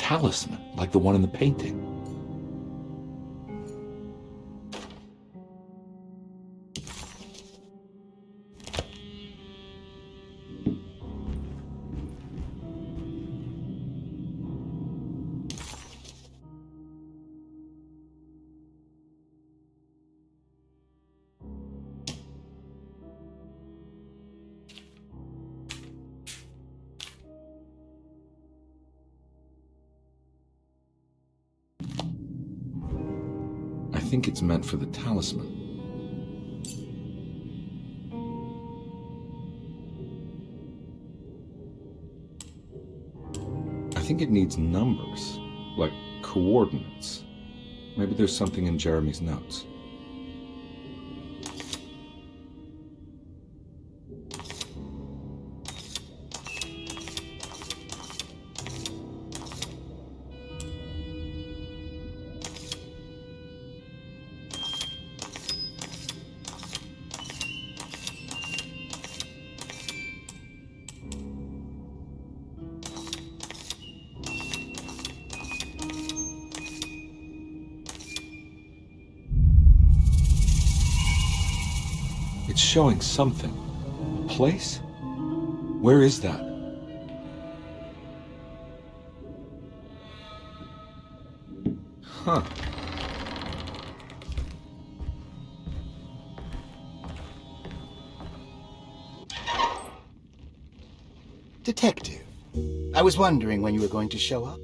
talisman, like the one in the painting. I think it's meant for the talisman. I think it needs numbers, like coordinates. Maybe there's something in Jeremy's notes. It's showing something. A place? Where is that? Huh. Detective, I was wondering when you were going to show up.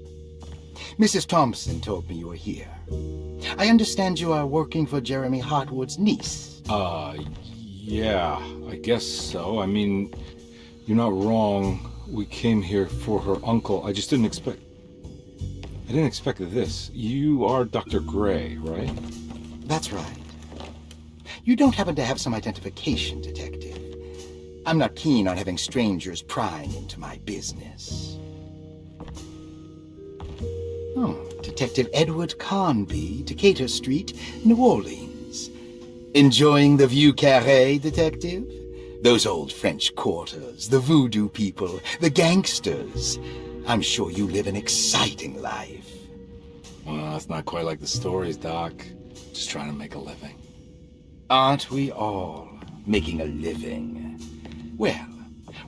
Mrs. Thompson told me you were here. I understand you are working for Jeremy Hartwood's niece. Yeah, I guess so. I mean, you're not wrong. We came here for her uncle. I didn't expect this. You are Dr. Gray, right? That's right. You don't happen to have some identification, Detective. I'm not keen on having strangers prying into my business. Oh, Detective Edward Carnby, Decatur Street, New Orleans. Enjoying the Vieux Carré, Detective? Those old French quarters, the voodoo people, the gangsters. I'm sure you live an exciting life. Well, it's not quite like the stories, Doc. Just trying to make a living. Aren't we all making a living? Well,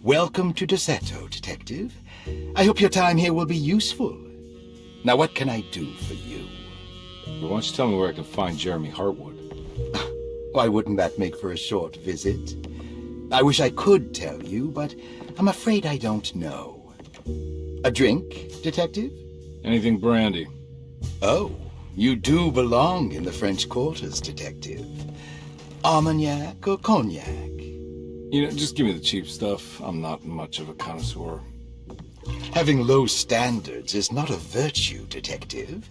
welcome to Derceto, Detective. I hope your time here will be useful. Now, what can I do for you? Why don't you tell me where I can find Jeremy Hartwood? Why wouldn't that make for a short visit? I wish I could tell you, but I'm afraid I don't know. A drink, Detective? Anything brandy. Oh, you do belong in the French quarters, Detective. Armagnac or cognac? You know, just give me the cheap stuff. I'm not much of a connoisseur. Having low standards is not a virtue, Detective.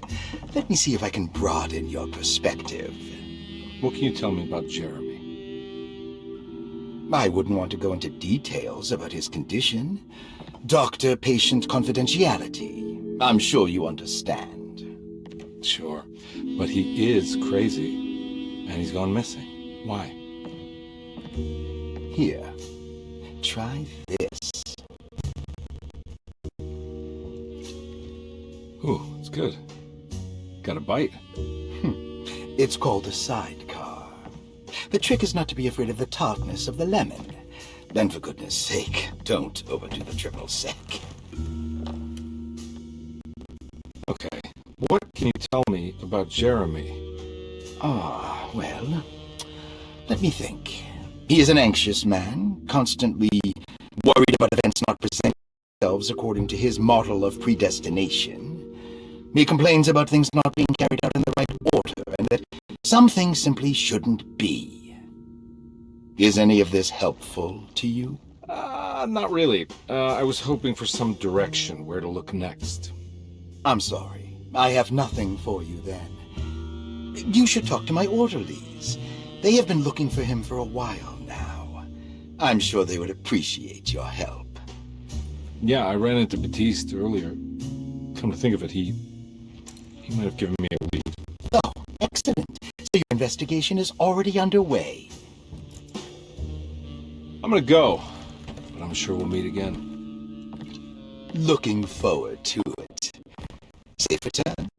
Let me see if I can broaden your perspective. What can you tell me about Jeremy? I wouldn't want to go into details about his condition. Doctor-patient confidentiality. I'm sure you understand. Sure, but he is crazy, and he's gone missing. Why? Here, try this. Ooh, it's good. Got a bite. It's called a sidecar. The trick is not to be afraid of the tartness of the lemon. Then, for goodness sake, don't overdo the triple sec. Okay, what can you tell me about Jeremy? Well, let me think. He is an anxious man, constantly worried about events not presenting themselves according to his model of predestination. He complains about things not being carried out in the right order, and that some things simply shouldn't be. Is any of this helpful to you? Not really. I was hoping for some direction where to look next. I'm sorry. I have nothing for you then. You should talk to my orderlies. They have been looking for him for a while now. I'm sure they would appreciate your help. Yeah, I ran into Batiste earlier. Come to think of it, he might have given me a lead. Oh, excellent. So your investigation is already underway. I'm gonna go, but I'm sure we'll meet again. Looking forward to it. Safe returns.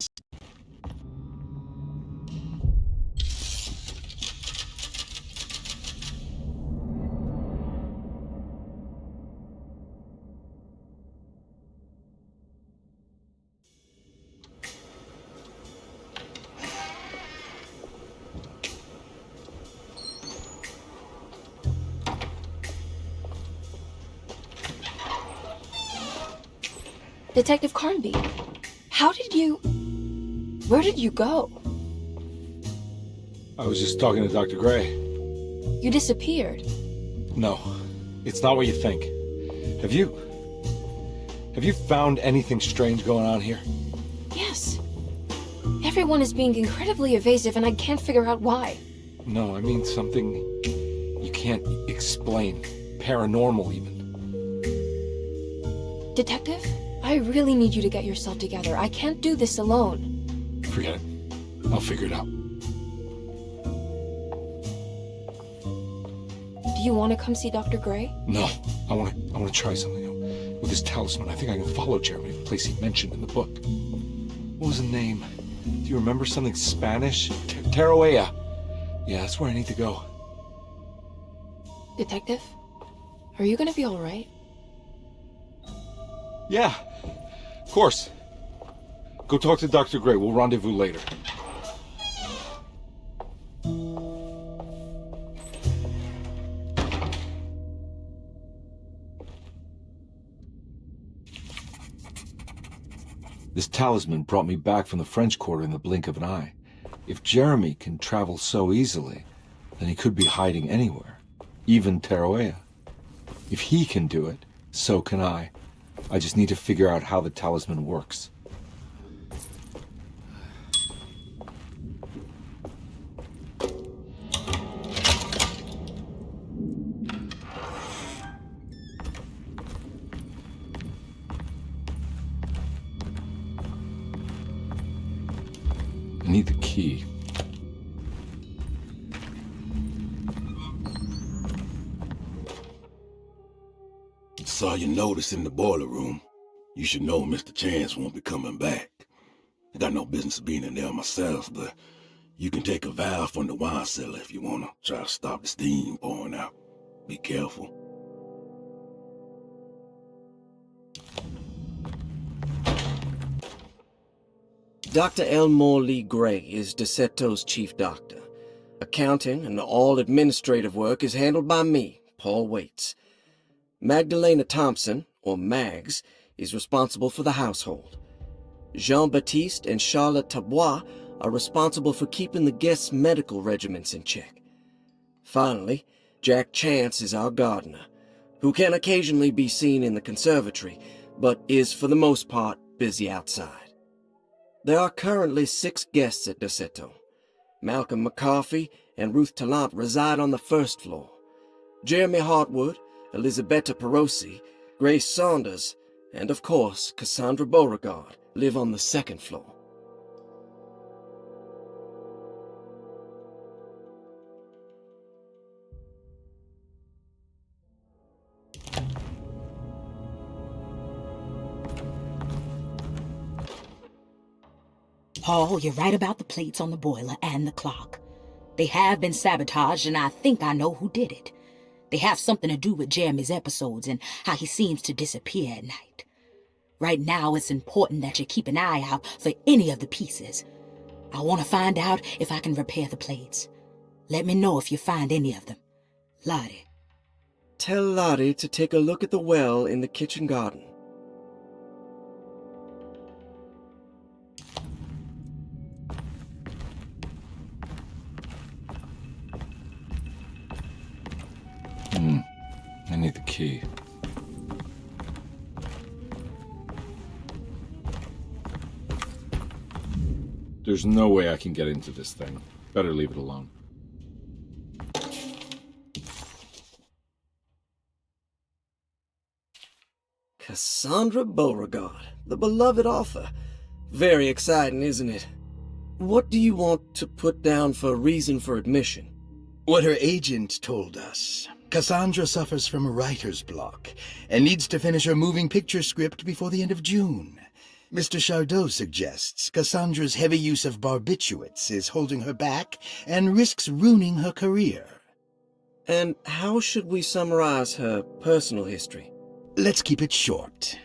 Detective Carnby, where did you go? I was just talking to Dr. Gray. You disappeared. No, it's not what you think. Have you found anything strange going on here? Yes. Everyone is being incredibly evasive and I can't figure out why. No, I mean something you can't explain. Paranormal, even. Detective, I really need you to get yourself together. I can't do this alone. Forget it. I'll figure it out. Do you want to come see Dr. Gray? No, I want to try something. With this talisman, I think I can follow Jeremy to the place he mentioned in the book. What was the name? Do you remember something Spanish? Tarawea. Yeah, that's where I need to go. Detective, are you gonna be all right? Yeah, of course. Go talk to Dr. Gray. We'll rendezvous later. This talisman brought me back from the French Quarter in the blink of an eye. If Jeremy can travel so easily, then he could be hiding anywhere, even Tarawea. If he can do it, so can I. I just need to figure out how the talisman works. I need the key. Saw your notice in the boiler room. You should know Mr. Chance won't be coming back. I got no business being in there myself, but you can take a valve from the wine cellar if you want to try to stop the steam pouring out. Be careful. Dr. Elmore Lee Gray is Derceto's chief doctor. Accounting and all administrative work is handled by me, Paul Waits. Magdalena Thompson, or Mags, is responsible for the household. Jean-Baptiste and Charlotte Tabois are responsible for keeping the guests' medical regimens in check. Finally, Jack Chance is our gardener, who can occasionally be seen in the conservatory, but is for the most part busy outside. There are currently 6 guests at Derceto. Malcolm McCarthy and Ruth Tallant reside on the first floor. Jeremy Hartwood, Elisabetta Perosi, Grace Saunders, and of course Cassandra Beauregard live on the second floor. Paul, you're right about the plates on the boiler and the clock. They have been sabotaged, and I think I know who did it. They have something to do with Jeremy's episodes and how he seems to disappear at night. Right now, it's important that you keep an eye out for any of the pieces. I want to find out if I can repair the plates. Let me know if you find any of them. Lottie. Tell Lottie to take a look at the well in the kitchen garden. I need the key. There's no way I can get into this thing. Better leave it alone. Cassandra Beauregard, the beloved author. Very exciting, isn't it? What do you want to put down for a reason for admission? What her agent told us. Cassandra suffers from writer's block and needs to finish her moving picture script before the end of June. Mr. Chardot suggests Cassandra's heavy use of barbiturates is holding her back and risks ruining her career. And how should we summarize her personal history? Let's keep it short.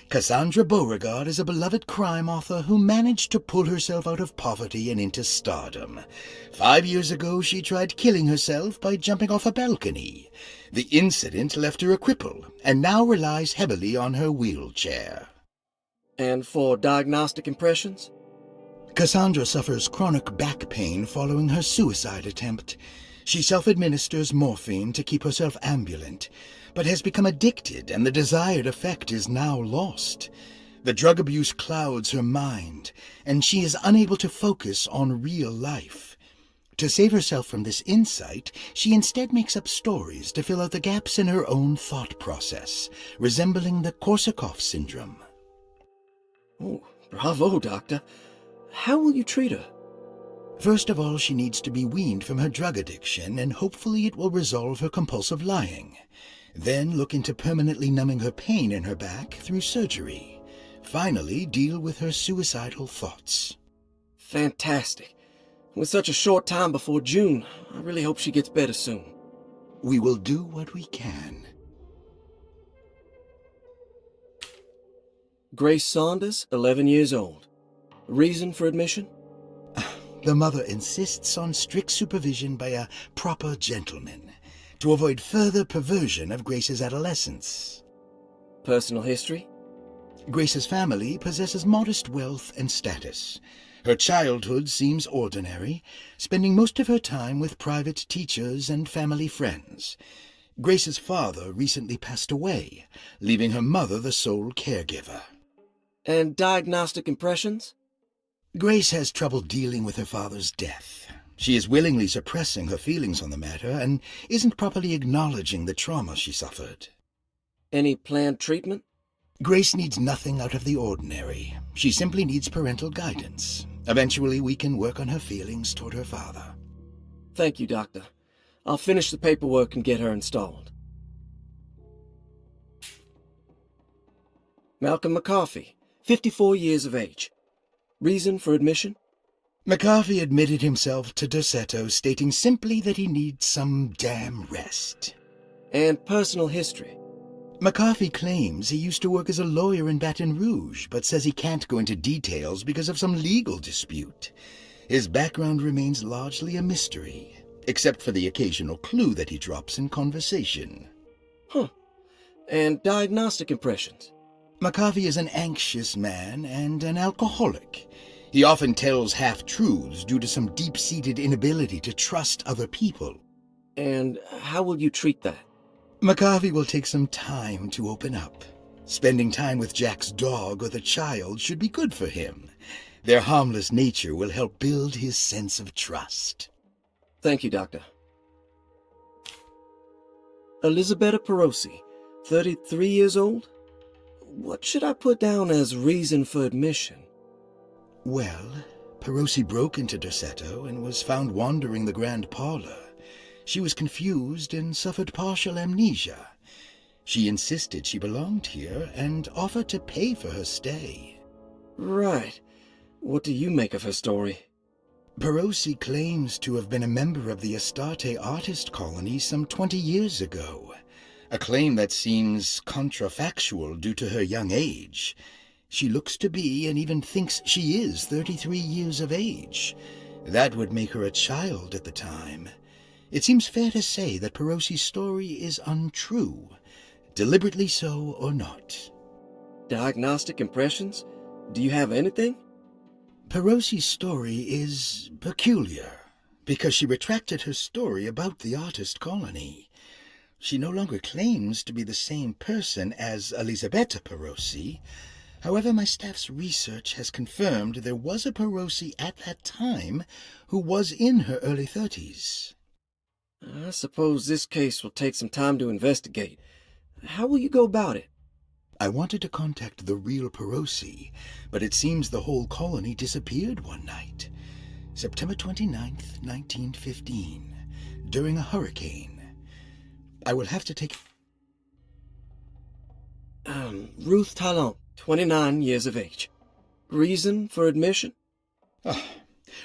Cassandra Beauregard is a beloved crime author who managed to pull herself out of poverty and into stardom. 5 years ago, she tried killing herself by jumping off a balcony. The incident left her a cripple, and now relies heavily on her wheelchair. And for diagnostic impressions? Cassandra suffers chronic back pain following her suicide attempt. She self-administers morphine to keep herself ambulant, but has become addicted, and the desired effect is now lost. The drug abuse clouds her mind, and she is unable to focus on real life. To save herself from this insight, she instead makes up stories to fill out the gaps in her own thought process, resembling the Korsakoff syndrome. Oh, bravo, Doctor. How will you treat her? First of all, she needs to be weaned from her drug addiction, and hopefully it will resolve her compulsive lying. Then look into permanently numbing her pain in her back through surgery. Finally, deal with her suicidal thoughts. Fantastic. With such a short time before June, I really hope she gets better soon. We will do what we can. Grace Saunders, 11 years old. Reason for admission? The mother insists on strict supervision by a proper gentleman to avoid further perversion of Grace's adolescence. Personal history? Grace's family possesses modest wealth and status. Her childhood seems ordinary, spending most of her time with private teachers and family friends. Grace's father recently passed away, leaving her mother the sole caregiver. And diagnostic impressions? Grace has trouble dealing with her father's death. She is willingly suppressing her feelings on the matter and isn't properly acknowledging the trauma she suffered. Any planned treatment? Grace needs nothing out of the ordinary. She simply needs parental guidance. Eventually, we can work on her feelings toward her father. Thank you, Doctor. I'll finish the paperwork and get her installed. Malcolm McCarthy, 54 years of age. Reason for admission? McCarthy admitted himself to Derceto, stating simply that he needs some damn rest. And personal history? McCarthy claims he used to work as a lawyer in Baton Rouge, but says he can't go into details because of some legal dispute. His background remains largely a mystery, except for the occasional clue that he drops in conversation. Huh. And diagnostic impressions? McCarthy is an anxious man and an alcoholic. He often tells half-truths due to some deep-seated inability to trust other people. And how will you treat that? McCarthy will take some time to open up. Spending time with Jack's dog or the child should be good for him. Their harmless nature will help build his sense of trust. Thank you, Doctor. Elisabetta Perosi, 33 years old? What should I put down as reason for admission? Well, Perosi broke into Derceto and was found wandering the grand parlor. She was confused and suffered partial amnesia. She insisted she belonged here and offered to pay for her stay. Right. What do you make of her story? Perosi claims to have been a member of the Astarte artist colony some 20 years ago, a claim that seems contrafactual due to her young age. She looks to be and even thinks she is 33 years of age. That would make her a child at the time. It seems fair to say that Perosi's story is untrue, deliberately so or not. Diagnostic impressions? Do you have anything? Perosi's story is peculiar, because she retracted her story about the artist colony. She no longer claims to be the same person as Elisabetta Perosi. However, my staff's research has confirmed there was a Perosi at that time who was in her early 30s. I suppose this case will take some time to investigate. How will you go about it? I wanted to contact the real Perosi, but it seems the whole colony disappeared one night. September 29th, 1915, during a hurricane. I will have to take... Ruth Talon, 29 years of age. Reason for admission?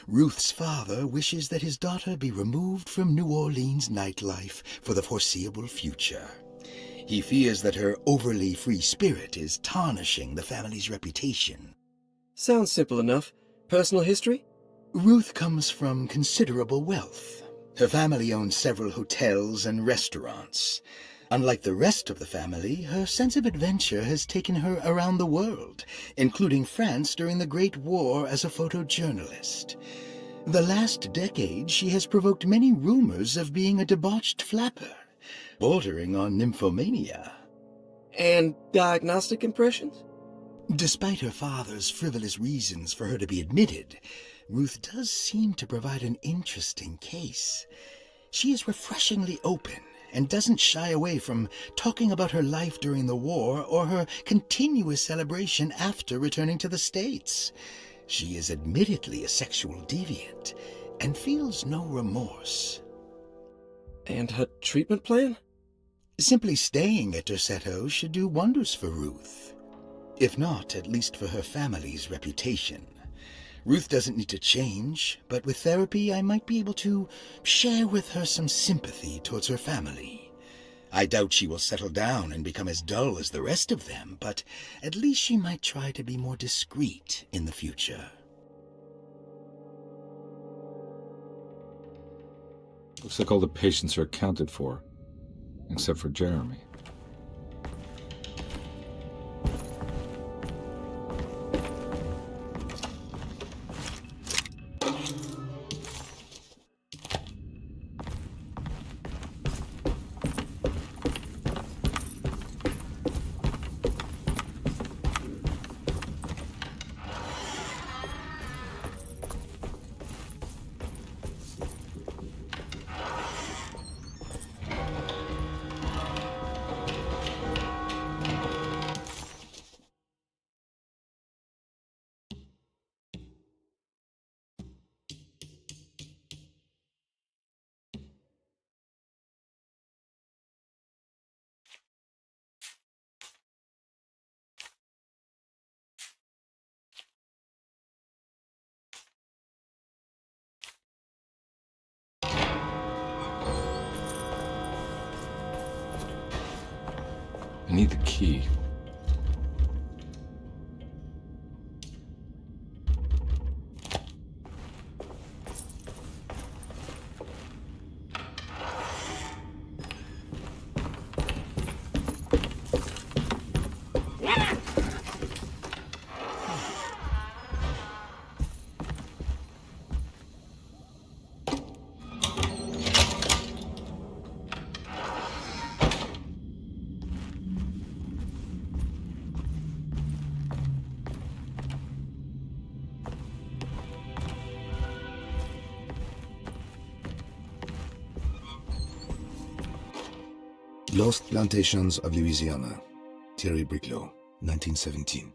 Ruth's father wishes that his daughter be removed from New Orleans nightlife for the foreseeable future. He fears that her overly free spirit is tarnishing the family's reputation. Sounds simple enough. Personal history? Ruth comes from considerable wealth. Her family owns several hotels and restaurants. Unlike the rest of the family, her sense of adventure has taken her around the world, including France during the Great War as a photojournalist. The last decade, she has provoked many rumors of being a debauched flapper, bordering on nymphomania. And diagnostic impressions? Despite her father's frivolous reasons for her to be admitted, Ruth does seem to provide an interesting case. She is refreshingly open and doesn't shy away from talking about her life during the war or her continuous celebration after returning to the States. She is admittedly a sexual deviant and feels no remorse. And her treatment plan? Simply staying at Derceto should do wonders for Ruth. If not, at least for her family's reputation. Ruth doesn't need to change, but with therapy I might be able to share with her some sympathy towards her family. I doubt she will settle down and become as dull as the rest of them, but at least she might try to be more discreet in the future. Looks like all the patients are accounted for, except for Jeremy. I need the key. Lost Plantations of Louisiana, Thierry Bricklow, 1917.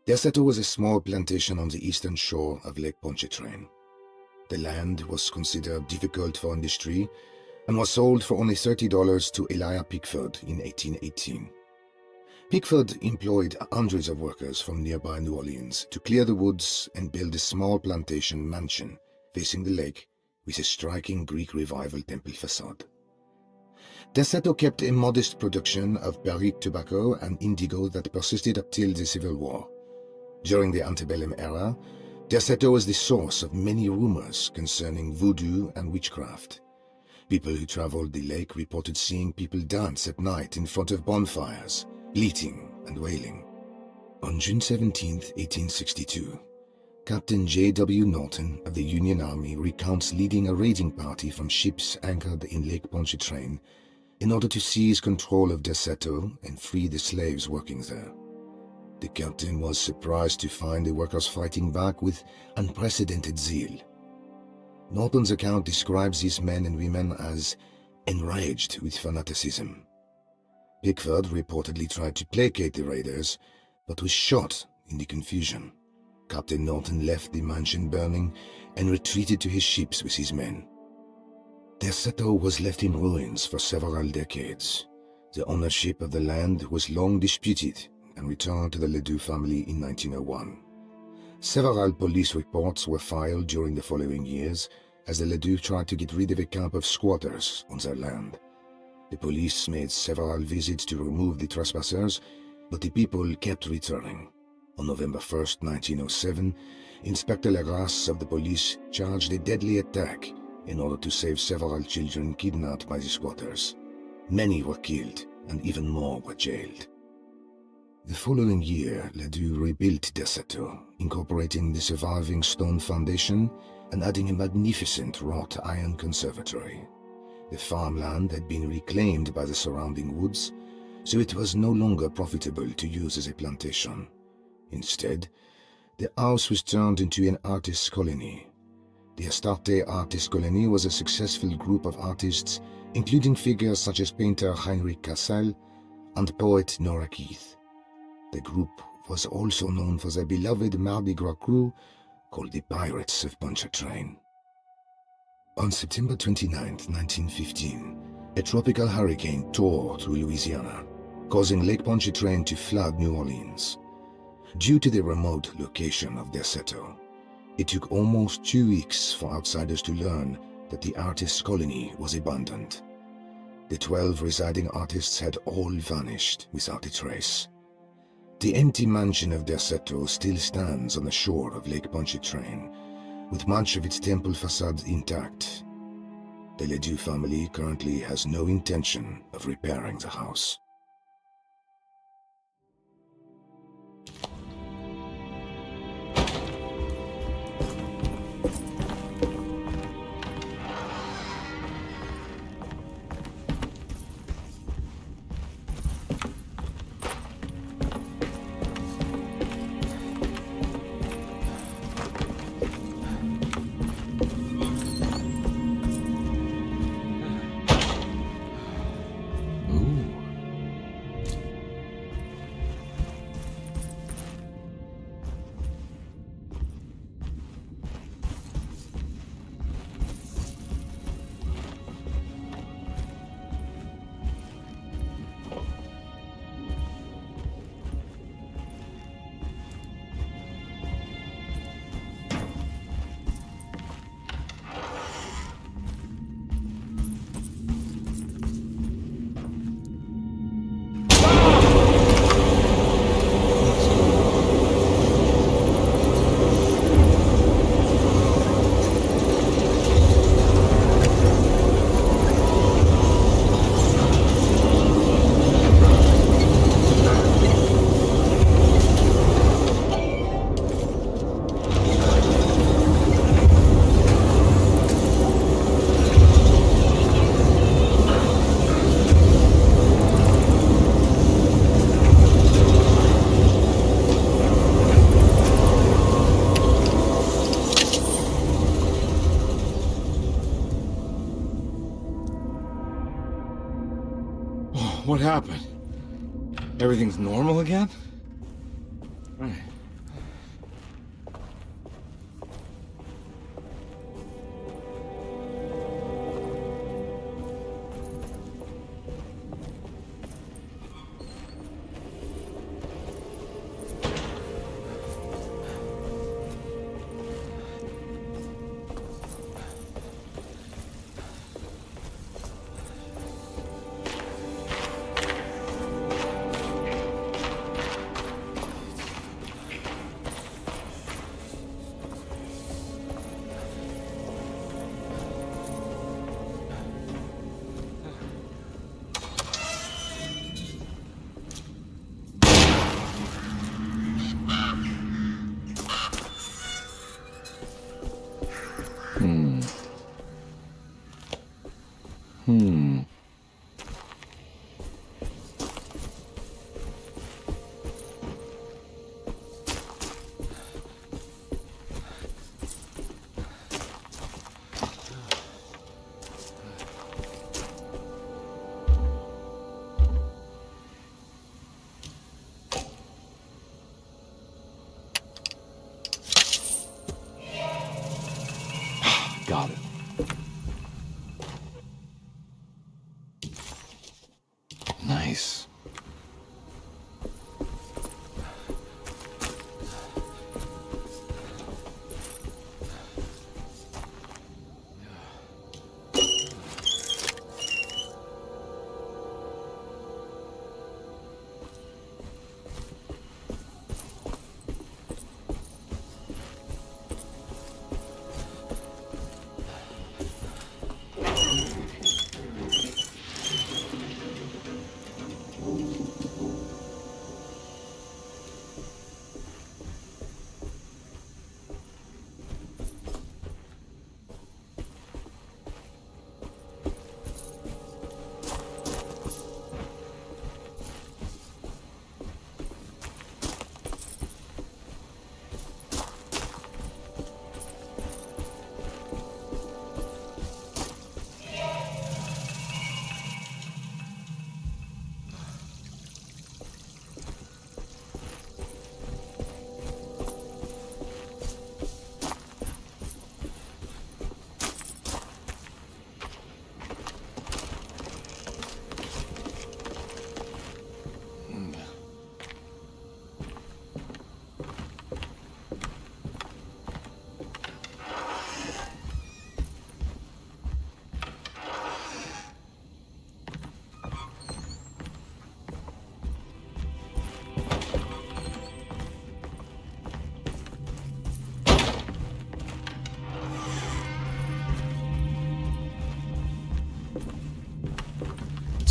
Derceto was a small plantation on the eastern shore of Lake Pontchartrain. The land was considered difficult for industry and was sold for only $30 to Elijah Pickford in 1818. Pickford employed hundreds of workers from nearby New Orleans to clear the woods and build a small plantation mansion facing the lake with a striking Greek Revival temple facade. Derceto kept a modest production of barrique tobacco and indigo that persisted up till the Civil War. During the antebellum era, Derceto was the source of many rumors concerning voodoo and witchcraft. People who traveled the lake reported seeing people dance at night in front of bonfires, bleating and wailing. On June 17, 1862, Captain J.W. Norton of the Union Army recounts leading a raiding party from ships anchored in Lake Pontchartrain in order to seize control of Derceto and free the slaves working there. The captain was surprised to find the workers fighting back with unprecedented zeal. Norton's account describes these men and women as enraged with fanaticism. Pickford reportedly tried to placate the raiders, but was shot in the confusion. Captain Norton left the mansion burning and retreated to his ships with his men. Derceto was left in ruins for several decades. The ownership of the land was long disputed and returned to the Ledoux family in 1901. Several police reports were filed during the following years as the Ledoux tried to get rid of a camp of squatters on their land. The police made several visits to remove the trespassers, but the people kept returning. On November 1st, 1907, Inspector Legrasse of the police charged a deadly attack in order to save several children kidnapped by the squatters. Many were killed, and even more were jailed. The following year, Ledoux rebuilt Derceto, incorporating the surviving stone foundation and adding a magnificent wrought iron conservatory. The farmland had been reclaimed by the surrounding woods, so it was no longer profitable to use as a plantation. Instead, the house was turned into an artist's colony. The Astarte Artist Colony was a successful group of artists, including figures such as painter Heinrich Cassel and poet Nora Keith. The group was also known for their beloved Mardi Gras crew called the Pirates of Pontchartrain. On September 29, 1915, a tropical hurricane tore through Louisiana, causing Lake Pontchartrain to flood New Orleans. Due to the remote location of Derceto, it took almost 2 weeks for outsiders to learn that the artist's colony was abandoned. The 12 residing artists had all vanished without a trace. The empty mansion of Derceto still stands on the shore of Lake Pontchartrain, with much of its temple facade intact. The Ledoux family currently has no intention of repairing the house. What happened? Everything's normal again? Right. Got it. Nice.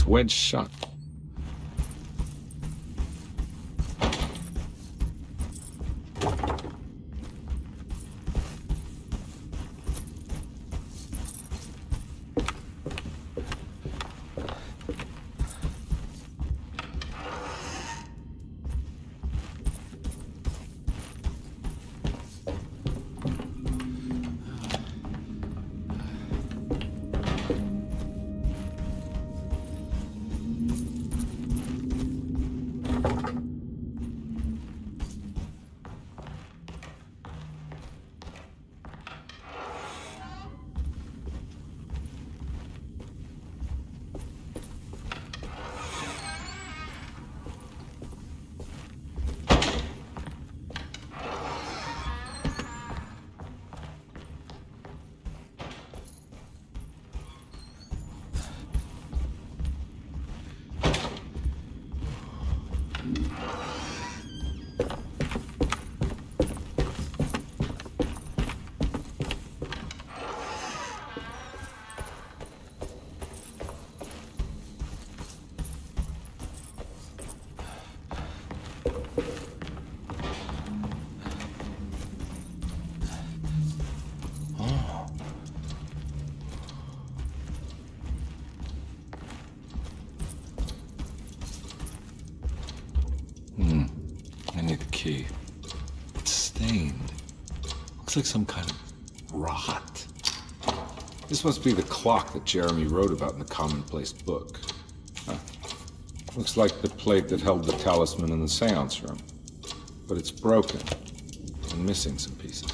It's wedged shut. I need the key. It's stained. Looks like some kind of rot. This must be the clock that Jeremy wrote about in the commonplace book. Huh. Looks like the plate that held the talisman in the seance room. But it's broken and missing some pieces.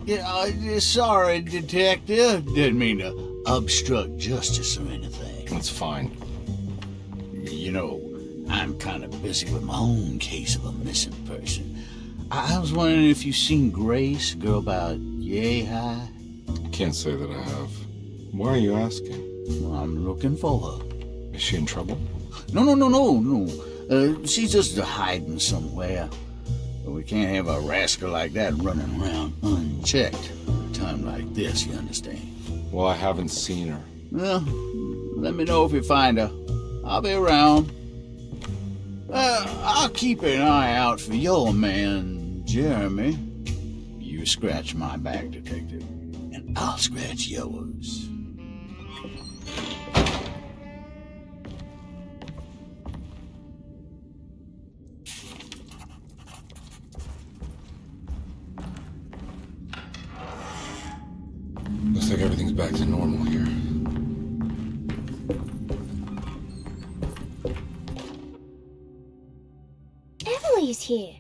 Yeah, sorry, Detective. Didn't mean to obstruct justice or anything. It's fine. You know, I'm kind of busy with my own case of a missing person. I was wondering if you've seen Grace, a girl about yay high? Can't say that I have. Why are you asking? Well, I'm looking for her. Is she in trouble? No. She's just hiding somewhere. But we can't have a rascal like that running around unchecked at a time like this, you understand? Well, I haven't seen her. Well, let me know if you find her. I'll be around. I'll keep an eye out for your man, Jeremy. You scratch my back, Detective, and I'll scratch yours. Looks like everything's back to normal here. Emily's here.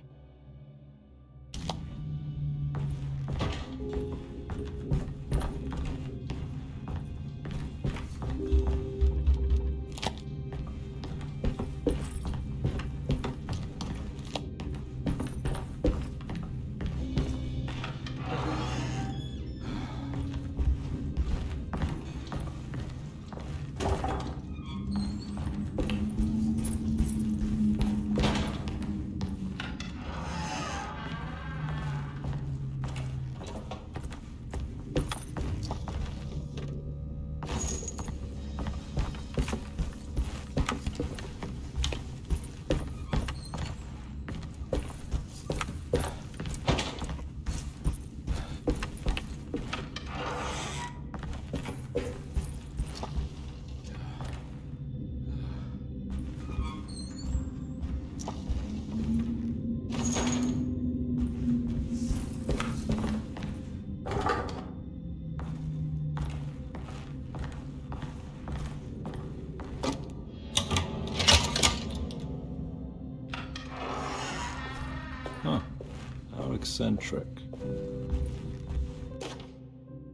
Eccentric.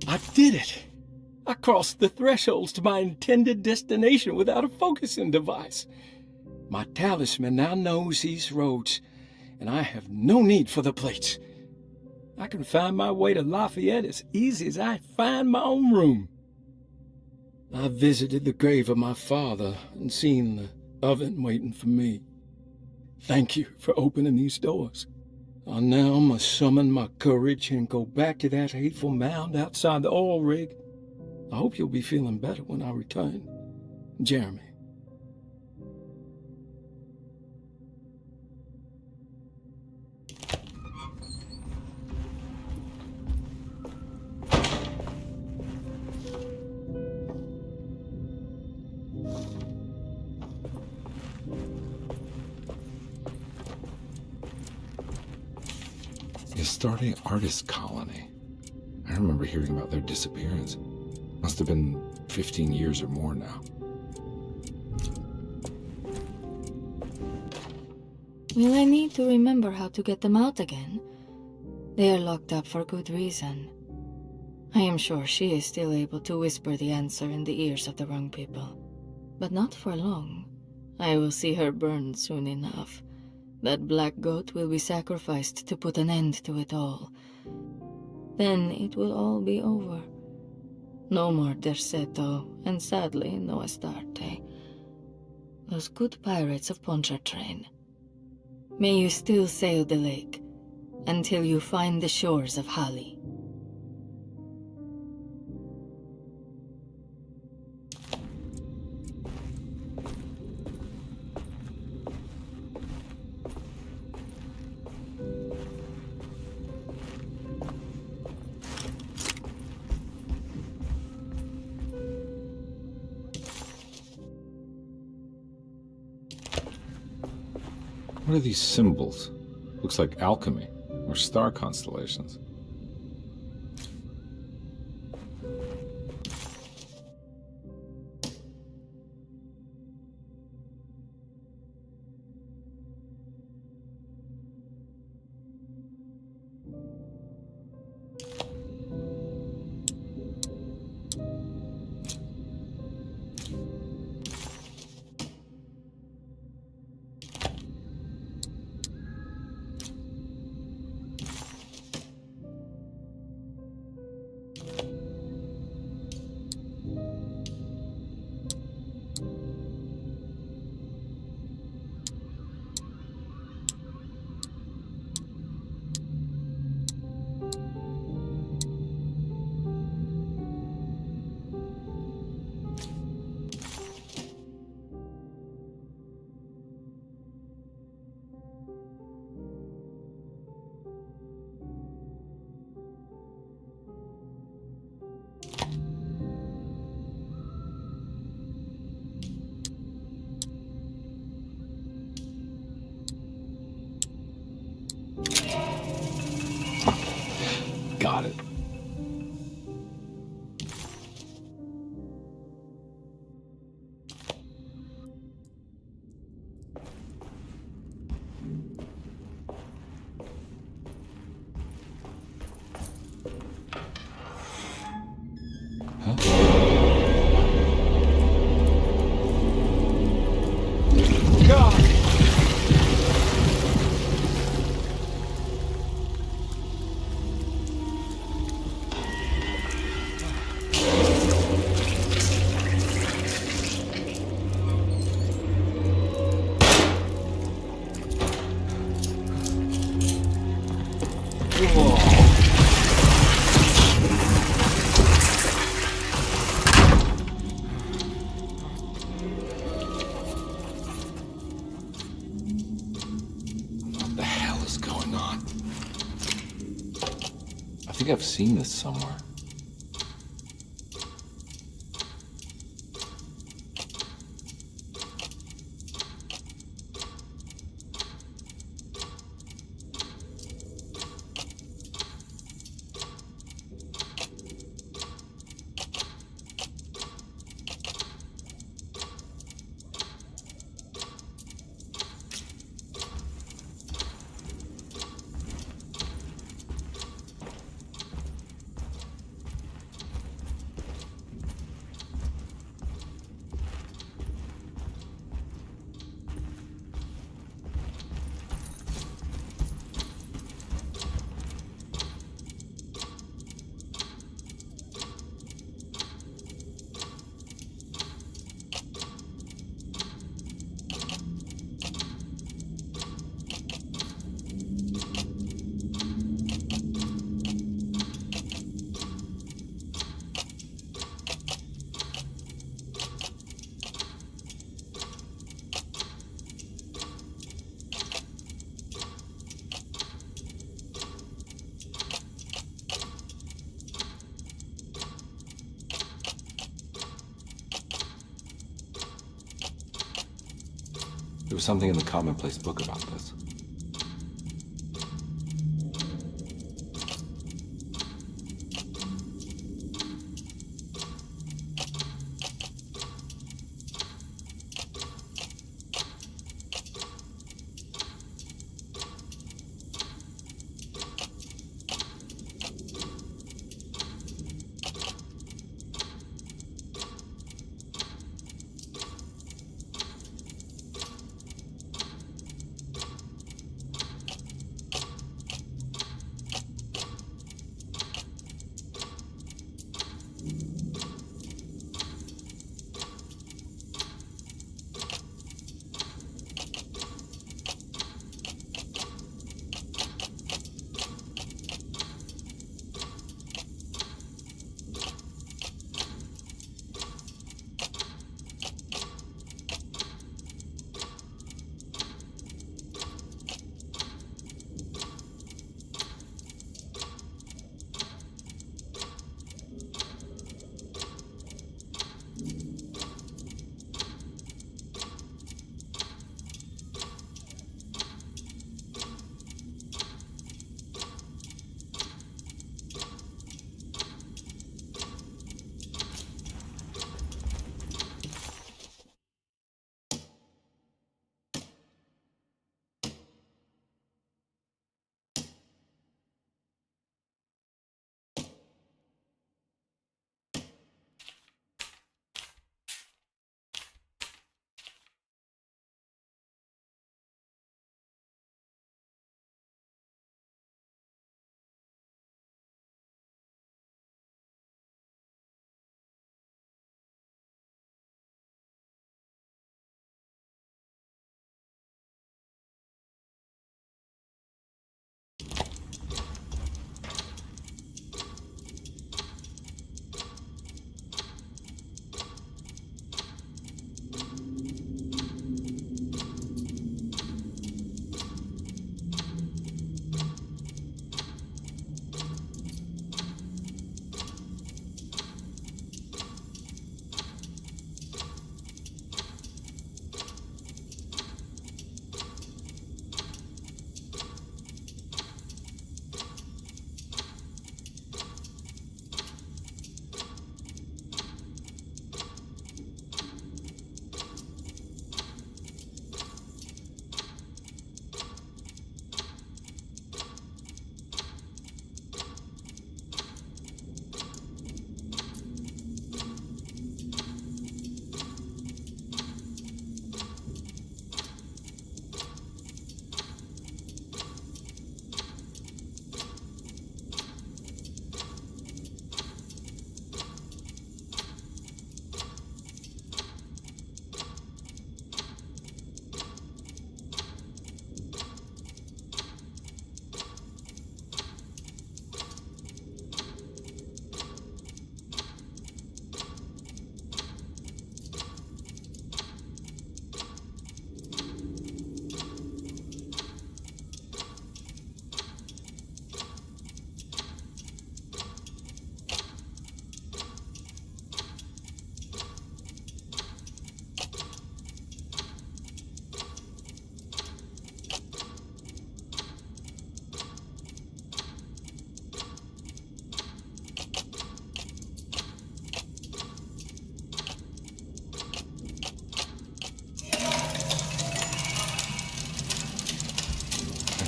I did it! I crossed the thresholds to my intended destination without a focusing device. My talisman now knows these roads, and I have no need for the plates. I can find my way to Lafayette as easy as I find my own room. I visited the grave of my father and seen the oven waiting for me. Thank you for opening these doors. I now must summon my courage and go back to that hateful mound outside the oil rig. I hope you'll be feeling better when I return. Jeremy. Starting artist colony. I remember hearing about their disappearance. Must have been 15 years or more now. Will I need to remember how to get them out again? They are locked up for good reason. I am sure she is still able to whisper the answer in the ears of the wrong people. But not for long. I will see her burned soon enough. That black goat will be sacrificed to put an end to it all. Then it will all be over. No more Derceto, and sadly, no Astarte. Those good pirates of Pontchartrain. May you still sail the lake, until you find the shores of Hali. What are these symbols? Looks like alchemy, or star constellations. Got it. I think I've seen this somewhere. There was something in the commonplace book about this.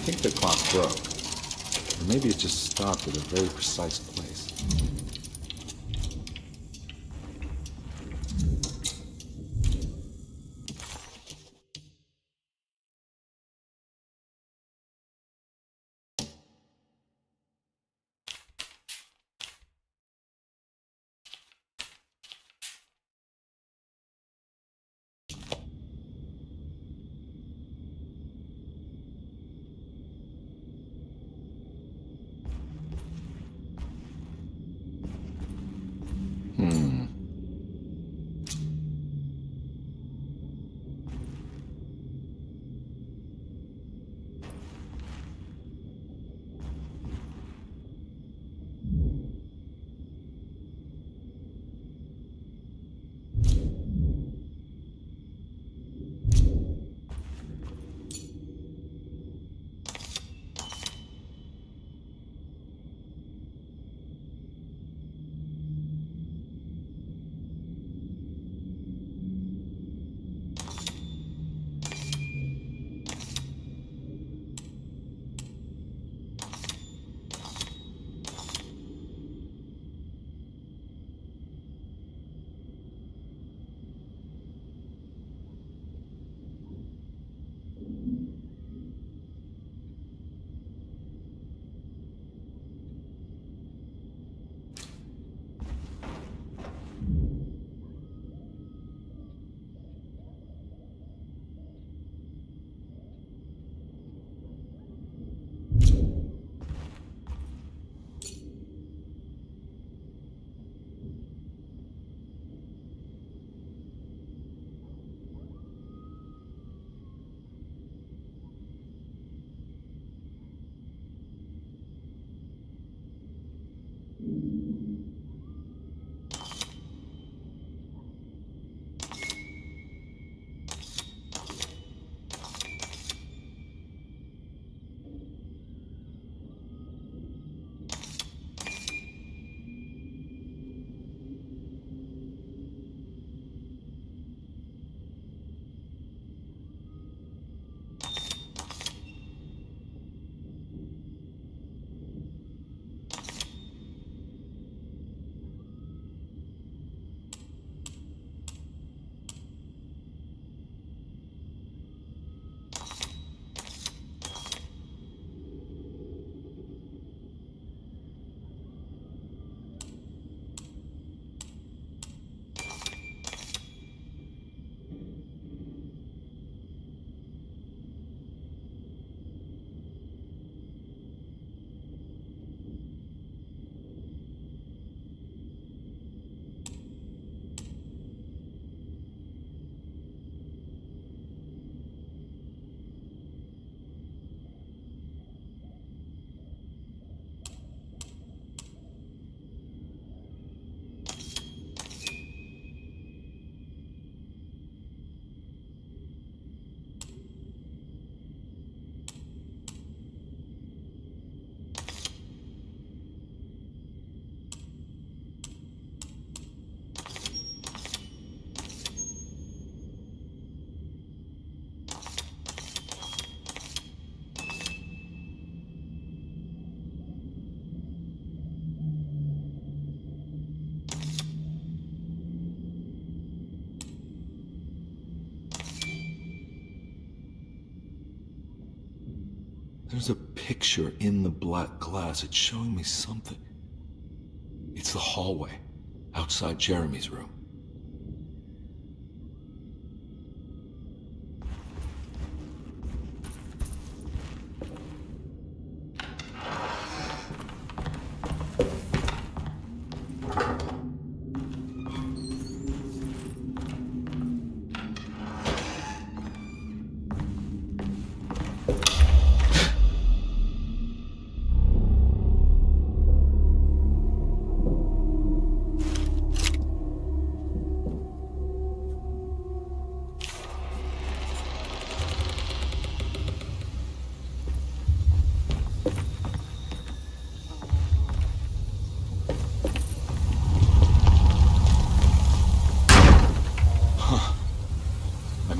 I think the clock broke. Or maybe it just stopped at a very precise place. There's a picture in the black glass. It's showing me something. It's the hallway outside Jeremy's room.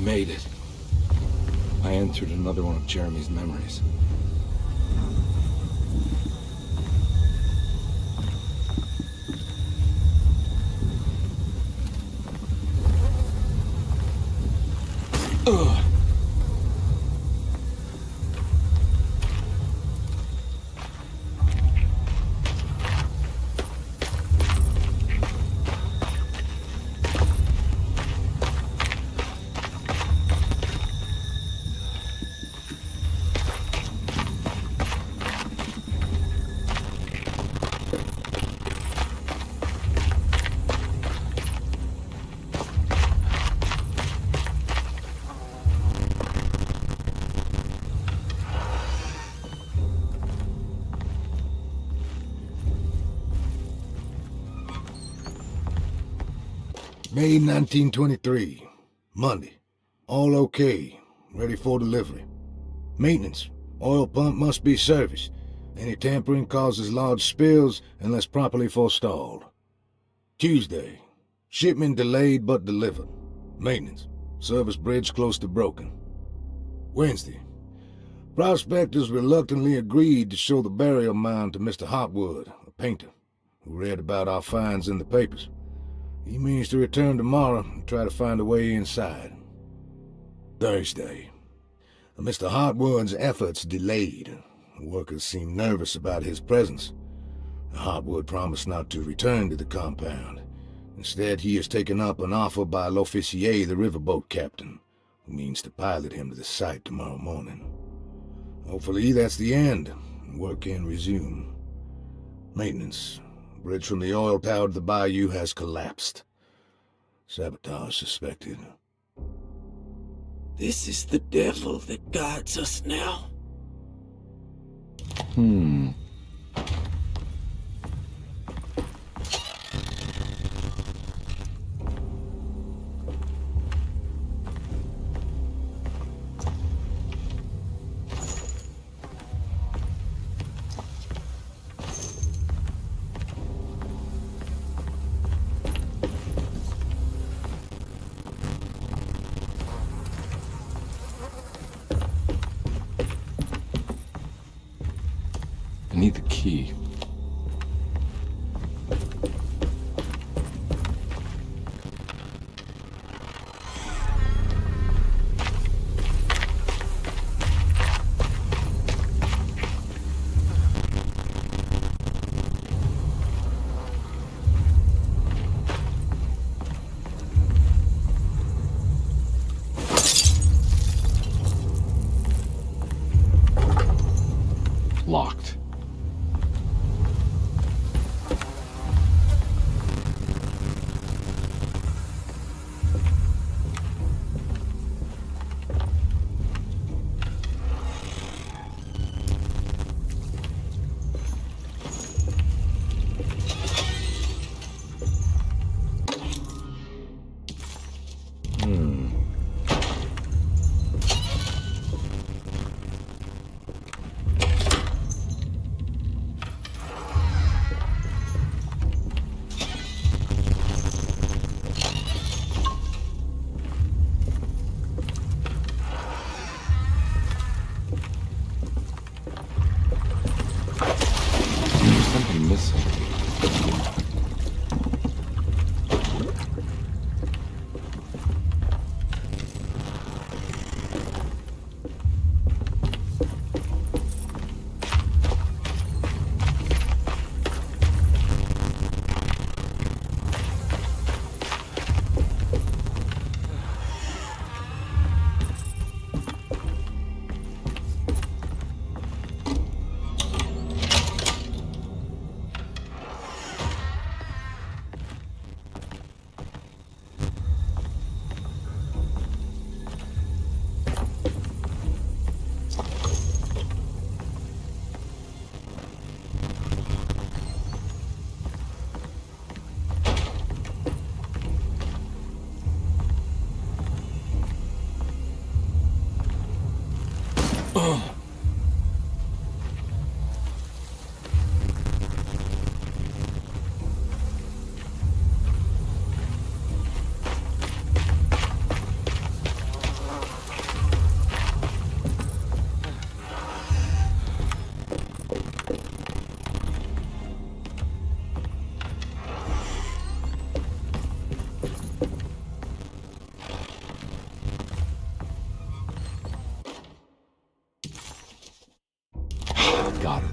Made it. I entered another one of Jeremy's memories. Ugh. May 1923. Monday. All okay. Ready for delivery. Maintenance. Oil pump must be serviced. Any tampering causes large spills unless properly forestalled. Tuesday. Shipment delayed but delivered. Maintenance. Service bridge close to broken. Wednesday. Prospectors reluctantly agreed to show the burial mound to Mr. Hartwood, a painter, who read about our finds in the papers. He means to return tomorrow and try to find a way inside. Thursday. Mr. Hartwood's efforts delayed. Workers seem nervous about his presence. Hartwood promised not to return to the compound. Instead, he has taken up an offer by l'officier, the riverboat captain, who means to pilot him to the site tomorrow morning. Hopefully that's the end, and work can resume. Maintenance. Bridge from the oil tower to the bayou has collapsed. Sabotage suspected. This is the devil that guides us now. I need the key. Locked. Got it.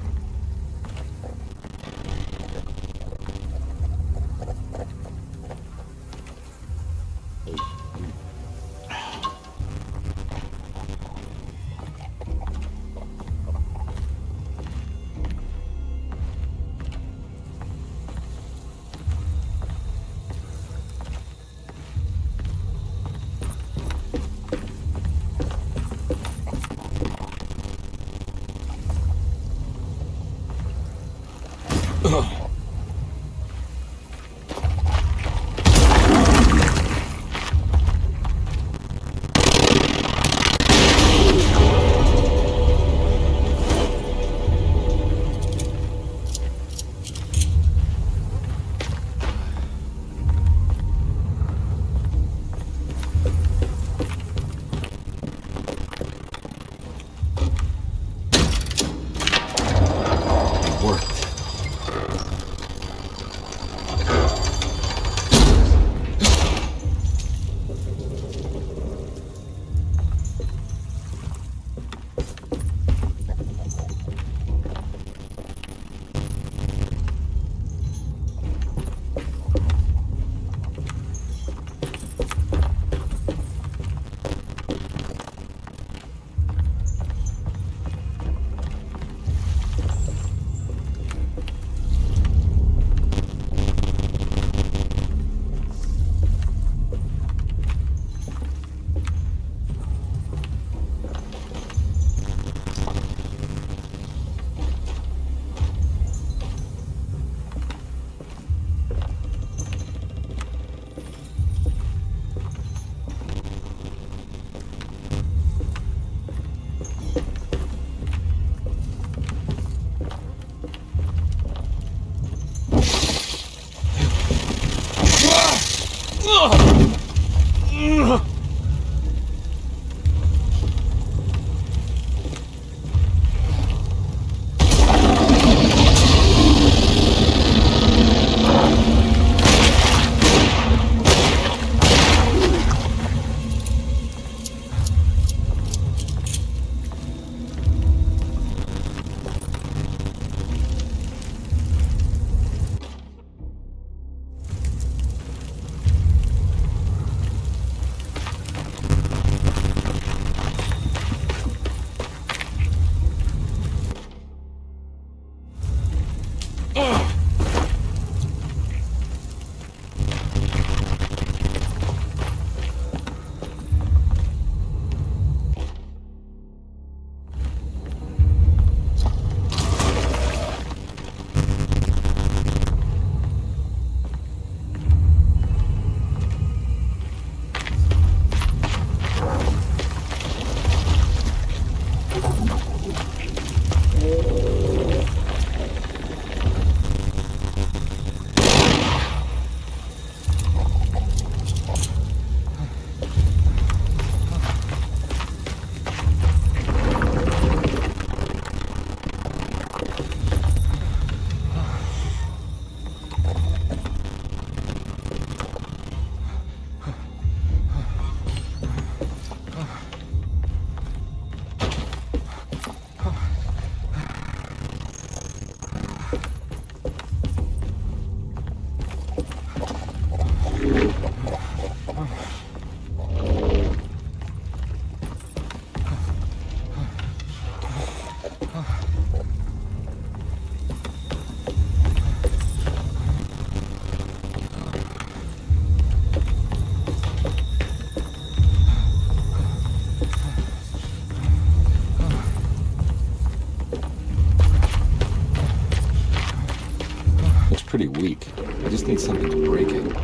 Pretty weak. I just need something to break it.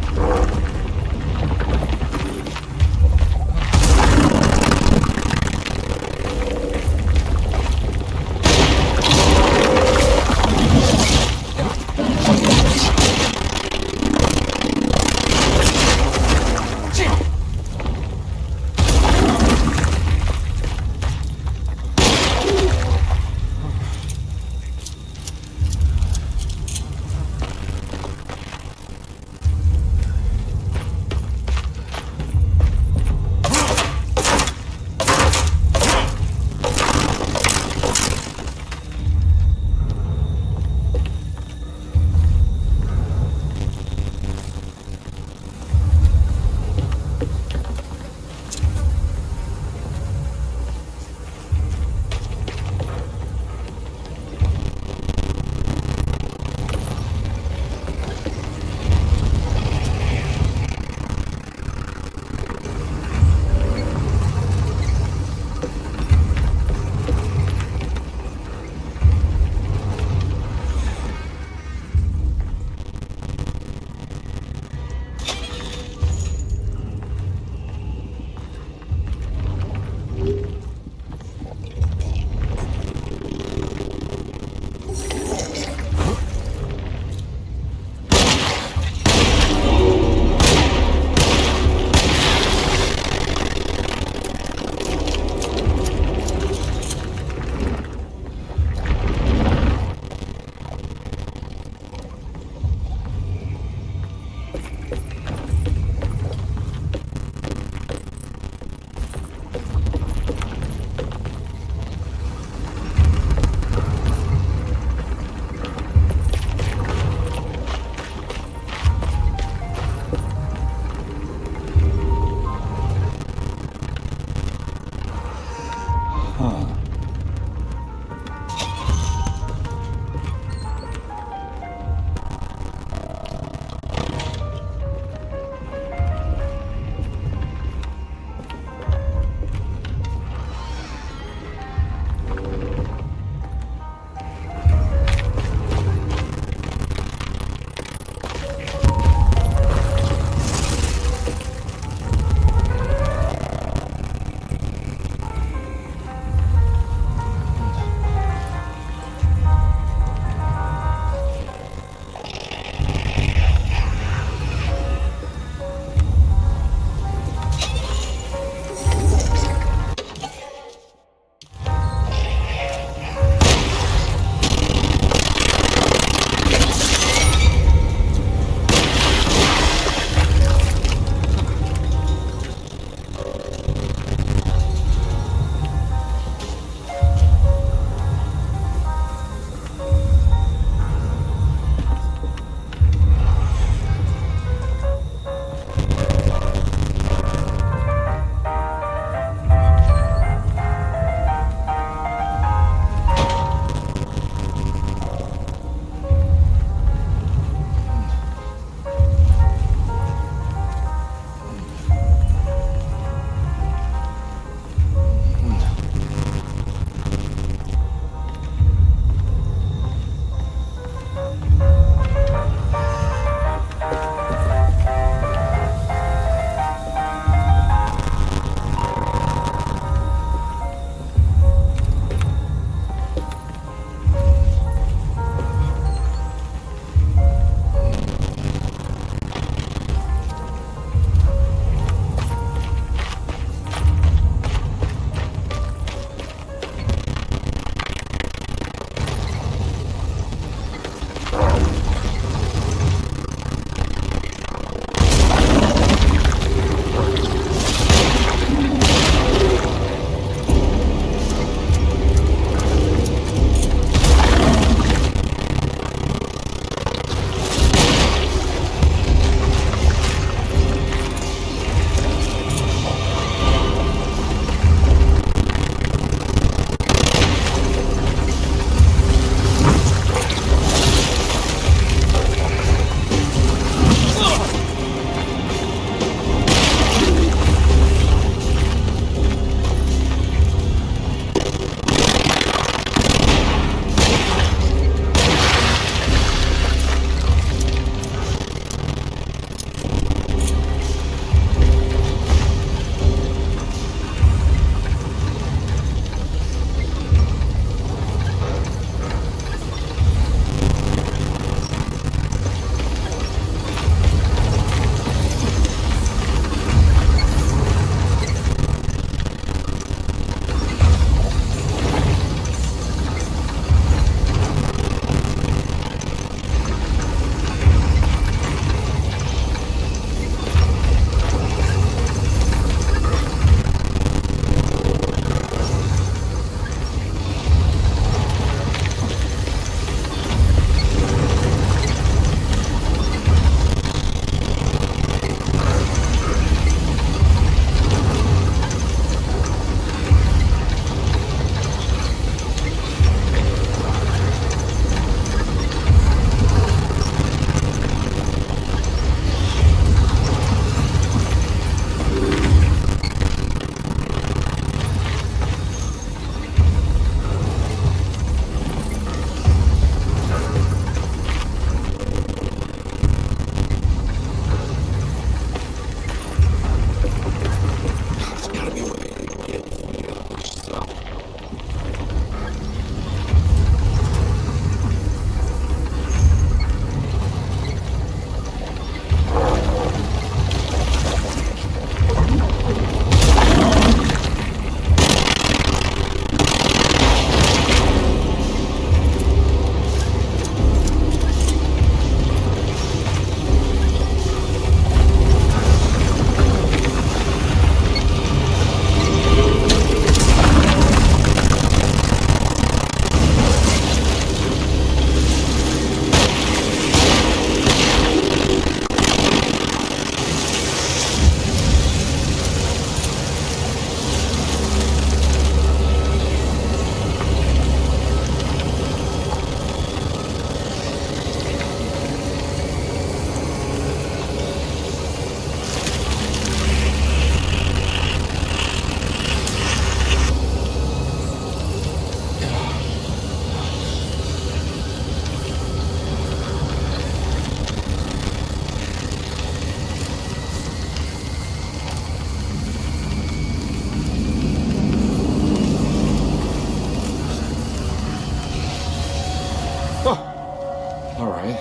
All right.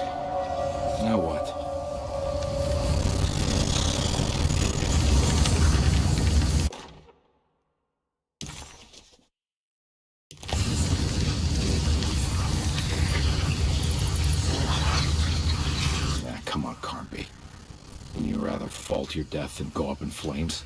Now what? Yeah, come on, Carnby. Wouldn't you rather fall to your death than go up in flames?